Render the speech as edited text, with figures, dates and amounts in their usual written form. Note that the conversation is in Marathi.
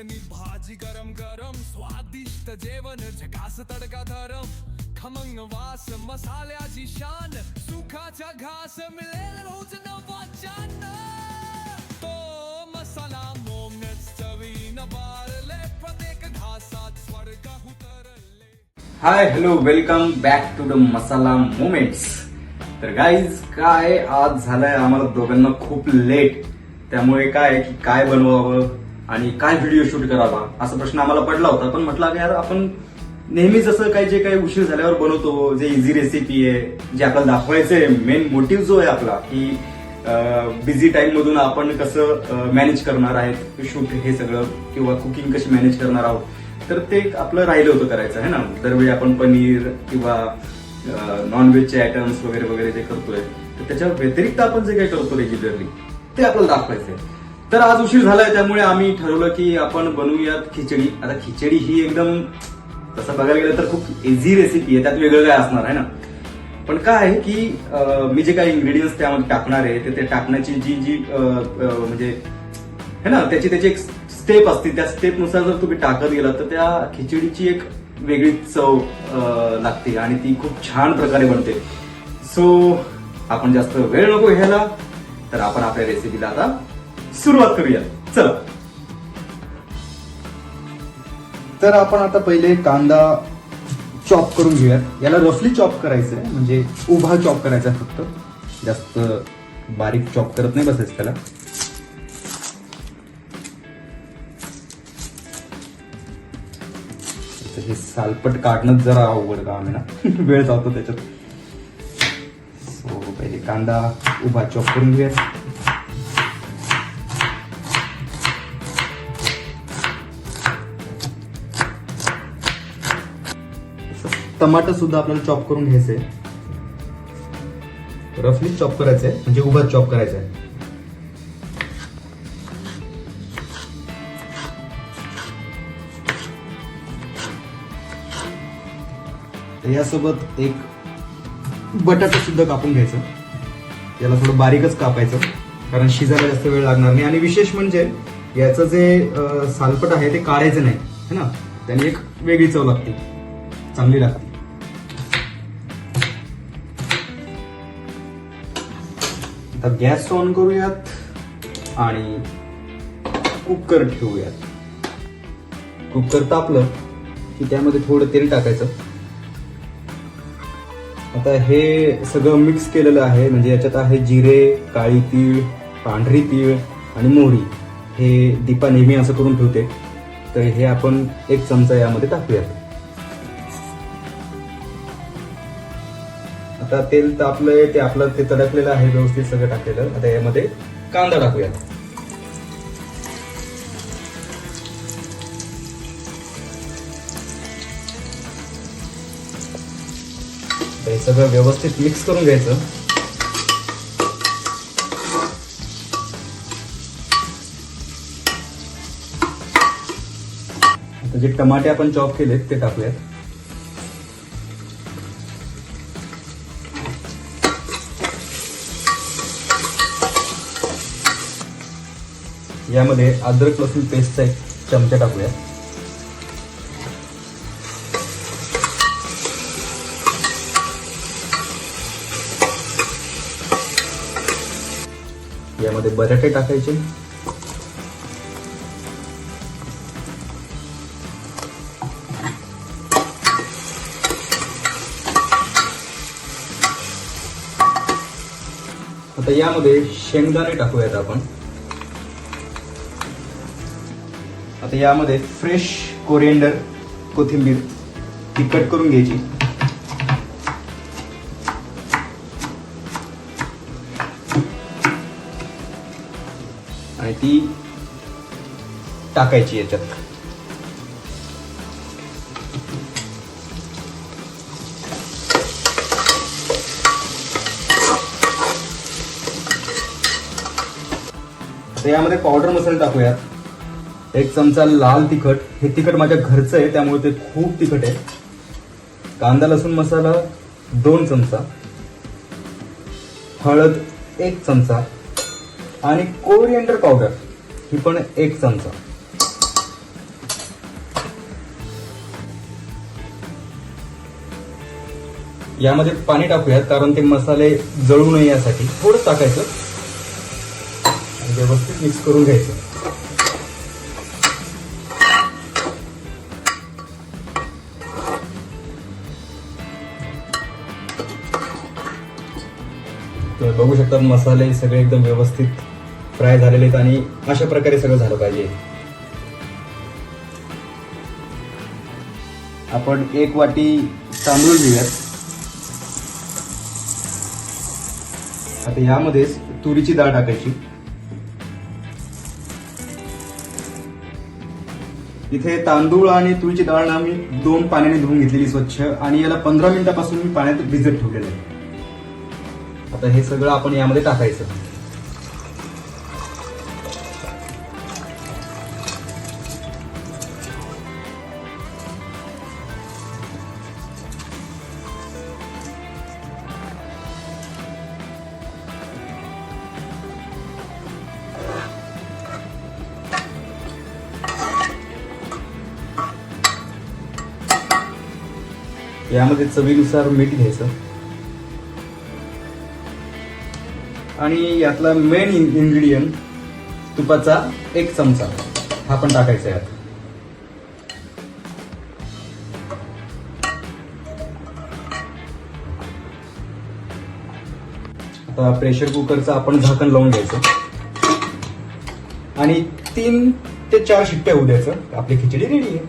चटणी भाजी गरम गरम स्वादिष्ट जेवण झकास तडका धरम खमंग वास मसाल्याची शान सुखाचा घास मिळेल रोज नवा चान तो मसाला मोमनच चवीन बारले प्रत्येक घासात स्वर्ग उतरले. Hi hello welcome back to the masala moments. तर गाईज काय आज झालंय आम्हाला दोघांना खूप लेट, त्यामुळे काय की काय बनवावं आणि काय व्हिडिओ शूट करावा असा प्रश्न आम्हाला पडला होता. पण म्हटलं यार आपण नेहमीच असं काही जे काही उशीर झाल्यावर बनवतो, जे इझी रेसिपी आहे, जे आपल्याला दाखवायचंय, मेन मोटिव्ह जो आहे आपला की बिझी टाइम मधून आपण कसं मॅनेज करणार आहेत शूट हे सगळं किंवा कुकिंग कशी मॅनेज करणार आहोत, तर ते आपलं राहिलं होतं करायचं आहे ना. दरवेळी आपण पनीर किंवा नॉनव्हेजचे आयटम्स वगैरे वगैरे जे करतोय, तर त्याच्या व्यतिरिक्त आपण जे काही करतो रेग्युलरली ते आपल्याला दाखवायचंय. तर आज उशीर झालाय, त्यामुळे आम्ही ठरवलं की आपण बनवूयात खिचडी. आता खिचडी ही एकदम तसं बघायला गेलं तर खूप इझी रेसिपी आहे, त्यात वेगळं काय असणार आहे ना. पण काय आहे की मी जे काही इन्ग्रेडियंट्स त्यामध्ये टाकणार आहे ते टाकण्याची जी म्हणजे है ना त्याची एक स्टेप असते. त्या स्टेपनुसार जर तुम्ही टाकत गेला तर त्या खिचडीची एक वेगळी चव लागते आणि ती खूप छान प्रकारे बनते. सो आपण जास्त वेळ नको घ्यायला, तर आपण आपल्या रेसिपीला आता सुरुवात करूया. चला. तर आपण आता पहिले कांदा चॉप करून घेऊयात. याला रफली चॉप करायचं आहे, म्हणजे उभा चॉप करायचा आहे, फक्त जास्त बारीक चॉप करत नाही बसायचं त्याला. हे सालपट काढणं जरा अवघड काम आहे ना, वेळ जातो त्याच्यात. सो पहिले कांदा उभा चॉप करून घेऊया. टमाटर सुद्धा आपल्याला चॉप करून घ्यायचंय, रफली चॉप करायचंय, म्हणजे उभा चॉप करायचंय. यासोबत एक बटाटा सुद्धा कापून घ्यायचं. याला थोडं बारीकच कापायचं, कारण शिजायला जास्त वेळ लागणार नाही. आणि विशेष म्हणजे याचं जे सालपट आहे ते काढायचं नाही है ना, त्याने एक वेगळी चव लागते, चांगली लागते. आता गॅस ऑन करूयात आणि कुकर ठेवूयात. कुकर तापलं की त्यामध्ये थोडं तेल टाकायचं. आता हे सगळं मिक्स केलेलं आहे, म्हणजे याच्यात आहे जिरे, काळी तीळ, पांढरी तीळ आणि मोहरी. हे दीपा नेहमी असं करून ठेवते, तर हे आपण एक चमचा यामध्ये टाकूयात. आता तेल तापलंय, ते आपलं ते तडकलेलं आहे व्यवस्थित सगळं टाकलेलं. आता यामध्ये कांदा टाकूयात. हे सगळं व्यवस्थित मिक्स करून घ्यायचं. आता जे टमाटे आपण चॉप केलेत ते टाकूयात. यामध्ये अद्रक लसूण पेस्टचा एक चमचा टाकूयात. यामध्ये बटाटे टाकायचे. आता यामध्ये शेंगदाणे टाकूयात आपण. आता यामध्ये फ्रेश कोरिएंडर, कोथिंबीर ती कट करून घ्यायची. आणि ती टाकायची याच्यात. तर यामध्ये पावडर मसाले टाकूयात. एक चमचा लाल तिखट. हे तिखट माझ्या घरचं आहे, त्यामुळे ते खूप तिखट आहे. कांदा लसूण मसाला 2 चमचा, हळद 1 चमचा आणि कोरिएंडर पावडर ही पण 1 चमचा. यामध्ये पाणी टाकूयात कारण ते मसाले जळू नये यासाठी थोडं टाकायचं आणि व्यवस्थित मिक्स करून घ्यायचं. तर बघू शकता मसाले सगळे एकदम व्यवस्थित फ्राय झालेले आहेत आणि अशा प्रकारे सगळं झालं पाहिजे. आपण 1 वाटी तांदूळ घेऊयात. आता यामध्ये तुरीची डाळ टाकायची. इथे तांदूळ आणि तुरीची डाळ ना मी 2 पाण्याने धुवून घेतलेली स्वच्छ आणि याला 15 मिनिटापासून मी पाण्यात भिजत ठेवलेलं आहे. आता हे सगळं आपण यामध्ये टाकायचं. यामध्ये चवीनुसार मीठ घ्यायचं आणि यातला मेन इन्ग्रेडियंट तुपाचा 1 चमचा हा पण टाकायचा यात. आता प्रेशर कुकरचं आपण झाकण लावून घ्यायचं आणि 3 ते 4 शिट्ट्या होऊ द्यायचं. आपली खिचडी रेडी आहे.